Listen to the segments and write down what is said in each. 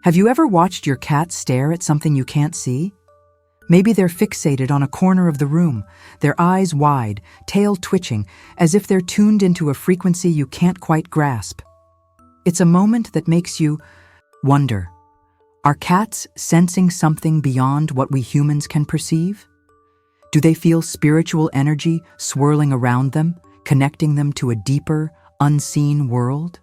Have you ever watched your cat stare at something you can't see? Maybe they're fixated on a corner of the room, their eyes wide, tail twitching, as if they're tuned into a frequency you can't quite grasp. It's a moment that makes you wonder, are cats sensing something beyond what we humans can perceive? Do they feel spiritual energy swirling around them, connecting them to a deeper, unseen world?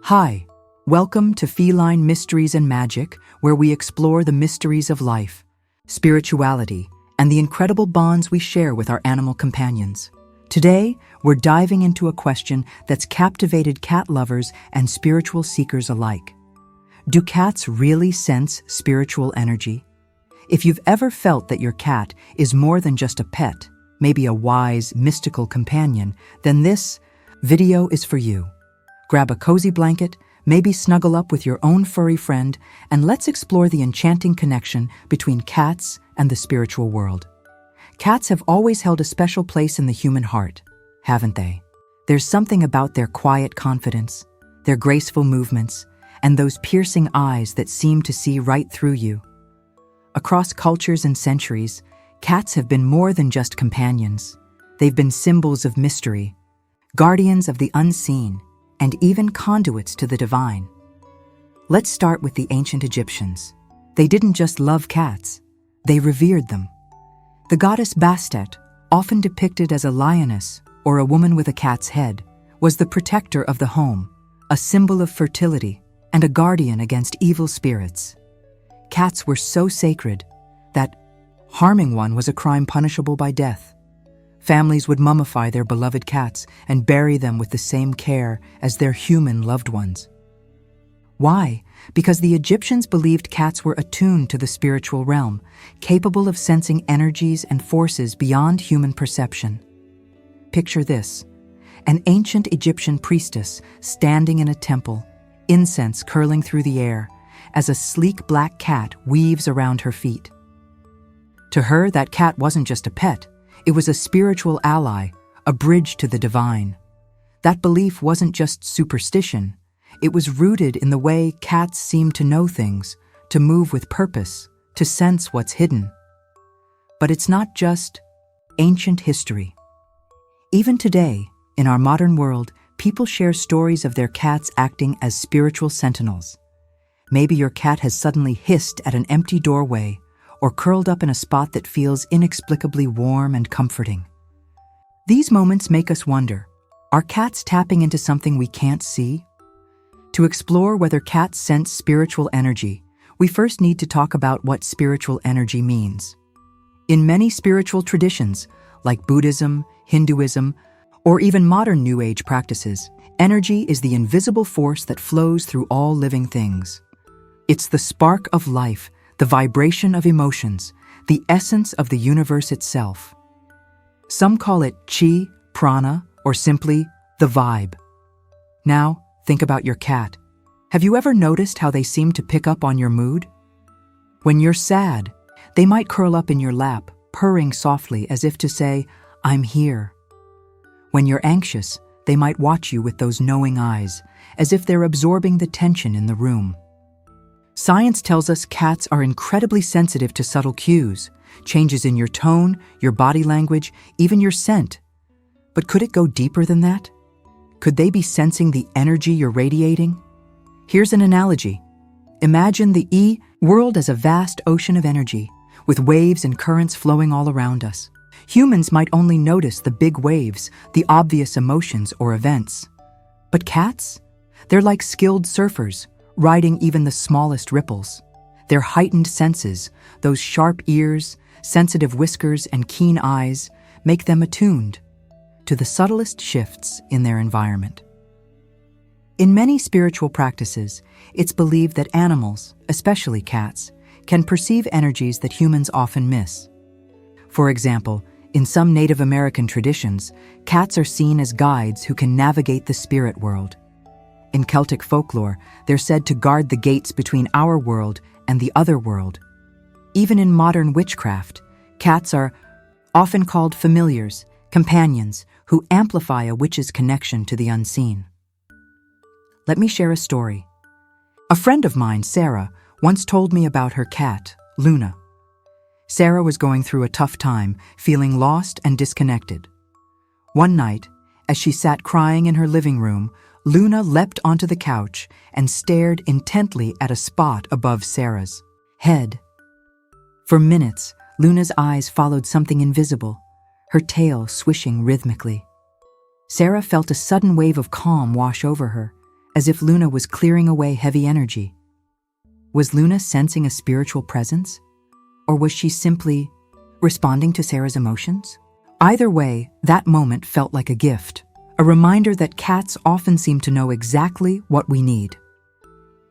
Hi, welcome to Feline Mysteries and Magic, where we explore the mysteries of life, spirituality, and the incredible bonds we share with our animal companions. Today, we're diving into a question that's captivated cat lovers and spiritual seekers alike. Do cats really sense spiritual energy? If you've ever felt that your cat is more than just a pet, maybe a wise, mystical companion, then this video is for you. Grab a cozy blanket, maybe snuggle up with your own furry friend, and let's explore the enchanting connection between cats and the spiritual world. Cats have always held a special place in the human heart, haven't they? There's something about their quiet confidence, their graceful movements, and those piercing eyes that seem to see right through you. Across cultures and centuries, cats have been more than just companions. They've been symbols of mystery, guardians of the unseen, and even conduits to the divine. Let's start with the ancient Egyptians. They didn't just love cats, they revered them. The goddess Bastet, often depicted as a lioness or a woman with a cat's head, was the protector of the home, a symbol of fertility, and a guardian against evil spirits. Cats were so sacred that harming one was a crime punishable by death. Families would mummify their beloved cats and bury them with the same care as their human loved ones. Why? Because the Egyptians believed cats were attuned to the spiritual realm, capable of sensing energies and forces beyond human perception. Picture this: an ancient Egyptian priestess standing in a temple, incense curling through the air, as a sleek black cat weaves around her feet. To her, that cat wasn't just a pet, it was a spiritual ally, a bridge to the divine. That belief wasn't just superstition, it was rooted in the way cats seem to know things, to move with purpose, to sense what's hidden. But it's not just ancient history. Even today, in our modern world, people share stories of their cats acting as spiritual sentinels. Maybe your cat has suddenly hissed at an empty doorway or curled up in a spot that feels inexplicably warm and comforting. These moments make us wonder, are cats tapping into something we can't see? To explore whether cats sense spiritual energy, we first need to talk about what spiritual energy means. In many spiritual traditions, like Buddhism, Hinduism, or even modern New Age practices, energy is the invisible force that flows through all living things. It's the spark of life, the vibration of emotions, the essence of the universe itself. Some call it chi, prana, or simply the vibe. Now, think about your cat. Have you ever noticed how they seem to pick up on your mood? When you're sad, they might curl up in your lap, purring softly as if to say, "I'm here." When you're anxious, they might watch you with those knowing eyes, as if they're absorbing the tension in the room. Science tells us cats are incredibly sensitive to subtle cues, changes in your tone, your body language, even your scent. But could it go deeper than that? Could they be sensing the energy you're radiating? Here's an analogy. Imagine the world as a vast ocean of energy, with waves and currents flowing all around us. Humans might only notice the big waves, the obvious emotions or events. But cats? They're like skilled surfers, riding even the smallest ripples. Their heightened senses, those sharp ears, sensitive whiskers, and keen eyes, make them attuned to the subtlest shifts in their environment. In many spiritual practices, it's believed that animals, especially cats, can perceive energies that humans often miss. For example, in some Native American traditions, cats are seen as guides who can navigate the spirit world. In Celtic folklore, they're said to guard the gates between our world and the other world. Even in modern witchcraft, cats are often called familiars, companions, who amplify a witch's connection to the unseen. Let me share a story. A friend of mine, Sarah, once told me about her cat, Luna. Sarah was going through a tough time, feeling lost and disconnected. One night, as she sat crying in her living room, Luna leapt onto the couch and stared intently at a spot above Sarah's head. For minutes, Luna's eyes followed something invisible, her tail swishing rhythmically. Sarah felt a sudden wave of calm wash over her, as if Luna was clearing away heavy energy. Was Luna sensing a spiritual presence? Or was she simply responding to Sarah's emotions? Either way, that moment felt like a gift, a reminder that cats often seem to know exactly what we need.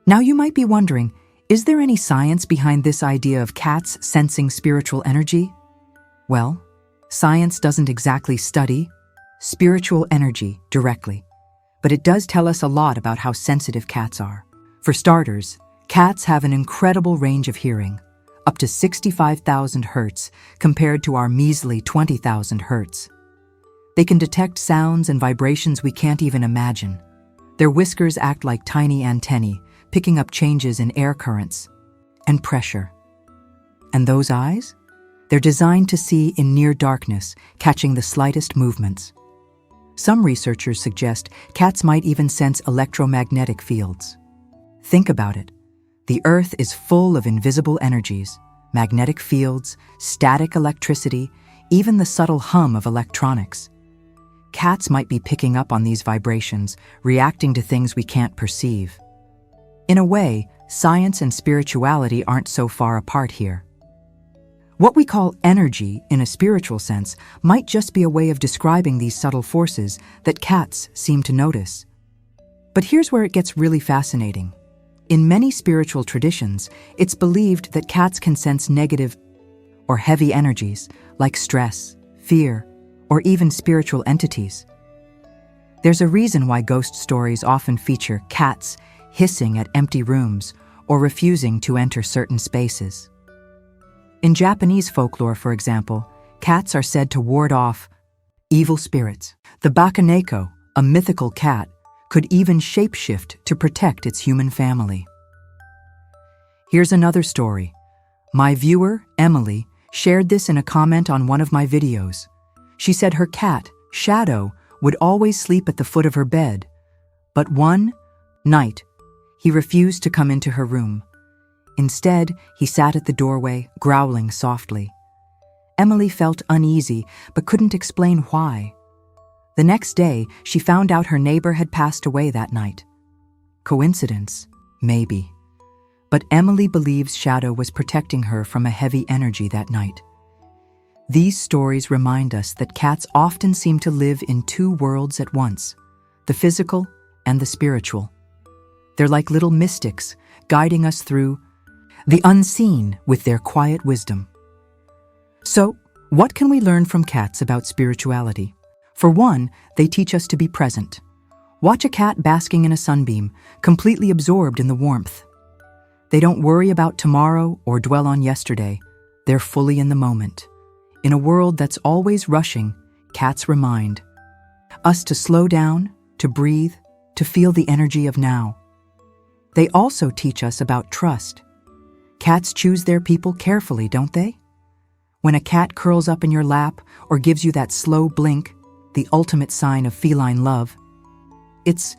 Now you might be wondering, is there any science behind this idea of cats sensing spiritual energy? Well, science doesn't exactly study spiritual energy directly, but it does tell us a lot about how sensitive cats are. For starters, cats have an incredible range of hearing, up to 65,000 hertz compared to our measly 20,000 hertz. They can detect sounds and vibrations we can't even imagine. Their whiskers act like tiny antennae, picking up changes in air currents and pressure. And those eyes? They're designed to see in near darkness, catching the slightest movements. Some researchers suggest cats might even sense electromagnetic fields. Think about it. The Earth is full of invisible energies, magnetic fields, static electricity, even the subtle hum of electronics. Cats might be picking up on these vibrations, reacting to things we can't perceive. In a way, science and spirituality aren't so far apart here. What we call energy, in a spiritual sense, might just be a way of describing these subtle forces that cats seem to notice. But here's where it gets really fascinating. In many spiritual traditions, it's believed that cats can sense negative or heavy energies like stress, fear, or even spiritual entities. There's a reason why ghost stories often feature cats hissing at empty rooms or refusing to enter certain spaces. In Japanese folklore, for example, cats are said to ward off evil spirits. The bakaneko, a mythical cat, could even shapeshift to protect its human family. Here's another story. My viewer, Emily, shared this in a comment on one of my videos. She said her cat, Shadow, would always sleep at the foot of her bed, but one night, he refused to come into her room. Instead, he sat at the doorway, growling softly. Emily felt uneasy, but couldn't explain why. The next day, she found out her neighbor had passed away that night. Coincidence? Maybe. But Emily believes Shadow was protecting her from a heavy energy that night. These stories remind us that cats often seem to live in two worlds at once, the physical and the spiritual. They're like little mystics, guiding us through the unseen with their quiet wisdom. So, what can we learn from cats about spirituality? For one, they teach us to be present. Watch a cat basking in a sunbeam, completely absorbed in the warmth. They don't worry about tomorrow or dwell on yesterday. They're fully in the moment. In a world that's always rushing, cats remind us to slow down, to breathe, to feel the energy of now. They also teach us about trust. Cats choose their people carefully, don't they? When a cat curls up in your lap or gives you that slow blink, the ultimate sign of feline love, it's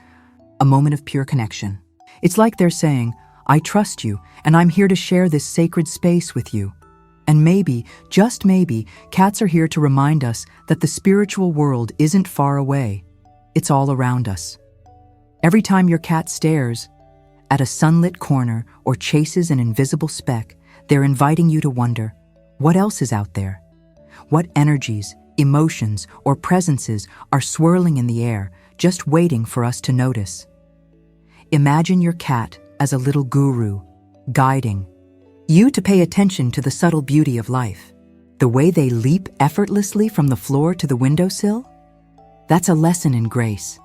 a moment of pure connection. It's like they're saying, I trust you, and I'm here to share this sacred space with you. And maybe, just maybe, cats are here to remind us that the spiritual world isn't far away. It's all around us. Every time your cat stares at a sunlit corner or chases an invisible speck, they're inviting you to wonder, what else is out there? What energies, emotions, or presences are swirling in the air, just waiting for us to notice? Imagine your cat as a little guru, guiding you to pay attention to the subtle beauty of life. The way they leap effortlessly from the floor to the windowsill? That's a lesson in grace.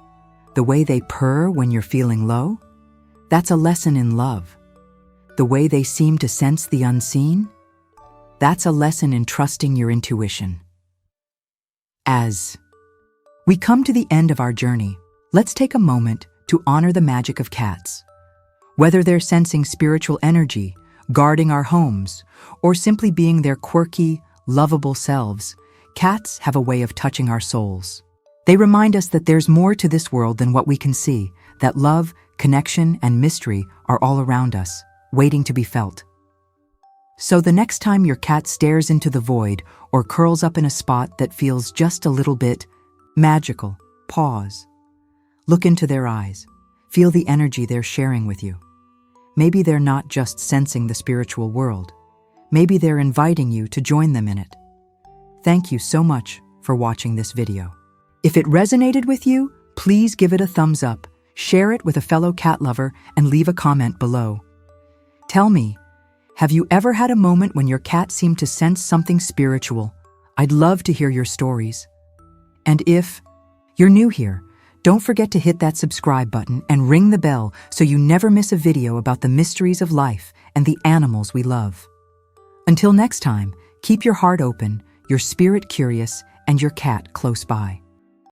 The way they purr when you're feeling low? That's a lesson in love. The way they seem to sense the unseen? That's a lesson in trusting your intuition. As we come to the end of our journey, let's take a moment to honor the magic of cats. Whether they're sensing spiritual energy, guarding our homes, or simply being their quirky, lovable selves, cats have a way of touching our souls. They remind us that there's more to this world than what we can see, that love, connection, and mystery are all around us, waiting to be felt. So the next time your cat stares into the void or curls up in a spot that feels just a little bit magical, pause. Look into their eyes. Feel the energy they're sharing with you. Maybe they're not just sensing the spiritual world. Maybe they're inviting you to join them in it. Thank you so much for watching this video. If it resonated with you, please give it a thumbs up, share it with a fellow cat lover, and leave a comment below. Tell me, have you ever had a moment when your cat seemed to sense something spiritual? I'd love to hear your stories. And if you're new here, don't forget to hit that subscribe button and ring the bell so you never miss a video about the mysteries of life and the animals we love. Until next time, keep your heart open, your spirit curious, and your cat close by.